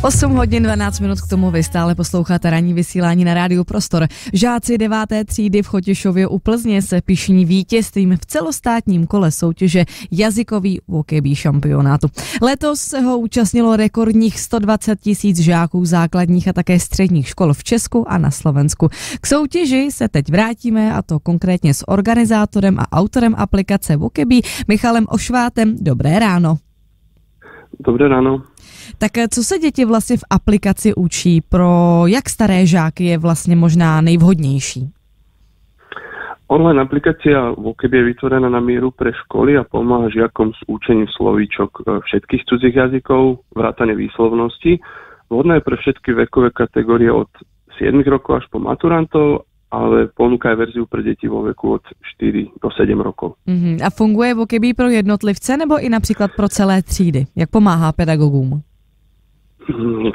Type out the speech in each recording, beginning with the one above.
8 hodin 12 minut k tomu vy stále posloucháte ranní vysílání na Rádiu Prostor. Žáci 9. třídy v Chotěšově u Plzně se pyšní vítězstvím v celostátním kole soutěže jazykový walkabí šampionátu. Letos se ho účastnilo rekordních 120 000 žáků základních a také středních škol v Česku a na Slovensku. K soutěži se teď vrátíme, a to konkrétně s organizátorem a autorem aplikace walkabí Michalem Ošvátem. Dobré ráno. Dobré ráno. Tak co se děti vlastně v aplikaci učí? Pro jak staré žáky je vlastně možná nejvhodnější? Online aplikácia walkabí je vytvorená na mieru pre školy a pomáha žiakom s učením slovíčok všetkých cudzích jazykov, vrátane výslovnosti. Vhodná je pre všetky vekové kategórie od 7 rokov až po maturantov, ale ponúka aj verziu pre deti vo veku od 4 do 7 rokov. A funguje walkabí pro jednotlivce nebo i například pro celé třídy? Jak pomáhá pedagogům?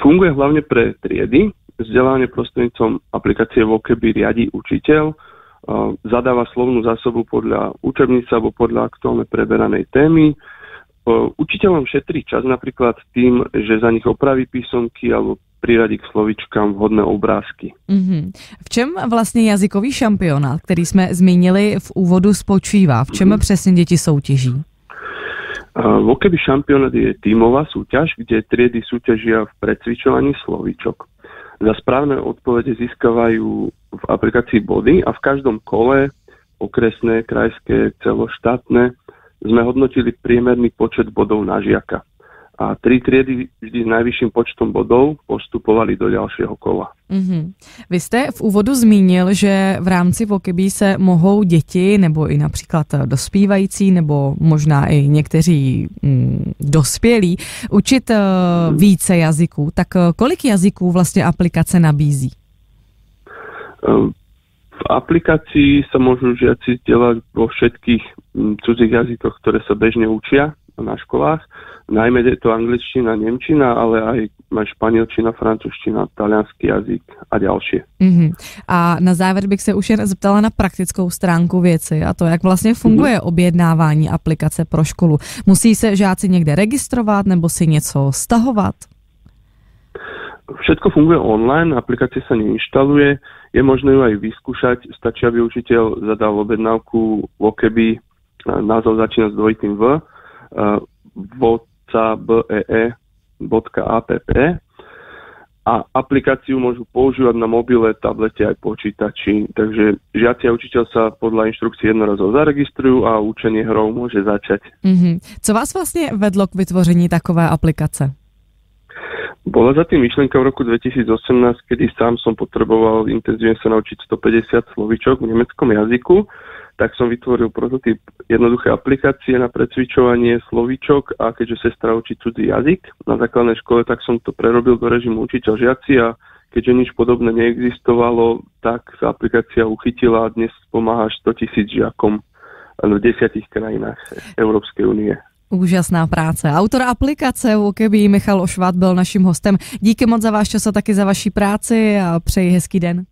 Funguje hlavne pre triedy. Vzdelávanie prostredníctvom aplikácie walkabí riadi učiteľ, zadáva slovnú zásobu podľa učebnice alebo podľa aktuálne preberanej témy. Učiteľom šetrí čas napríklad tým, že za nich opraví písomky alebo priradí k slovíčkám vhodné obrázky. V čem vlastně jazykový šampionát, který jsme zmínili v úvodu, spočívá? V čem přesně děti soutěží? Walkabí šampionát je tímová súťaž, kde triedy súťažia v precvičovaní slovíčok. Za správne odpovede získavajú v aplikácii body a v každom kole, okresné, krajské, celoštátne, sme hodnotili priemerný počet bodov na žiaka. A 3 triedy vždy s najvyšším počtom bodov postupovali do ďalšieho kola. Vy jste v úvodu zmínil, že v rámci walkabí se mohou děti nebo i například dospívající nebo možná i někteří dospělí učit více jazyků. Tak kolik jazyků vlastně aplikace nabízí? V aplikácii sa môžu žiaci vzdelať vo všetkých cudzích jazykoch, ktoré sa bežne učia na školách. Najmä je to angličtina, nemčina, ale aj španielčina, francúzština, taliansky jazyk a ďalšie. A na závěr bych se už jen zeptala na praktickou stránku věci a to, jak vlastně funguje objednávání aplikace pro školu. Musí se žáci někde registrovat nebo si něco stahovat? Všetko funguje online, aplikácia sa neinštaluje, je možné ju aj vyskúšať, stačí, aby učiteľ zadal objednávku walkabí, názov začína s dvojitým V, vocabee.app a aplikáciu môžu používať na mobile, tablete aj počítači, takže žiaci a učiteľ sa podľa inštrukcií jednorazovo zaregistrujú a učenie hrou môže začať. Co vás vlastně vedlo k vytvoření takové aplikace? Bola za tým myšlienka v roku 2018, kedy sám som potreboval intenzívne sa naučiť 150 slovíčok v nemeckom jazyku, tak som vytvoril prototyp jednoduché aplikácie na precvičovanie slovíčok a keďže sestra učí cudzí jazyk na základnej škole, tak som to prerobil do režimu učiteľ-žiaci a keďže nič podobné neexistovalo, tak sa aplikácia uchytila a dnes pomáha 100 000 žiakom v 10 krajinách Európskej únie. Úžasná práce. Autor aplikace walkabí Michal Ošvát byl naším hostem. Díky moc za váš čas a taky za vaši práci a přeji hezký den.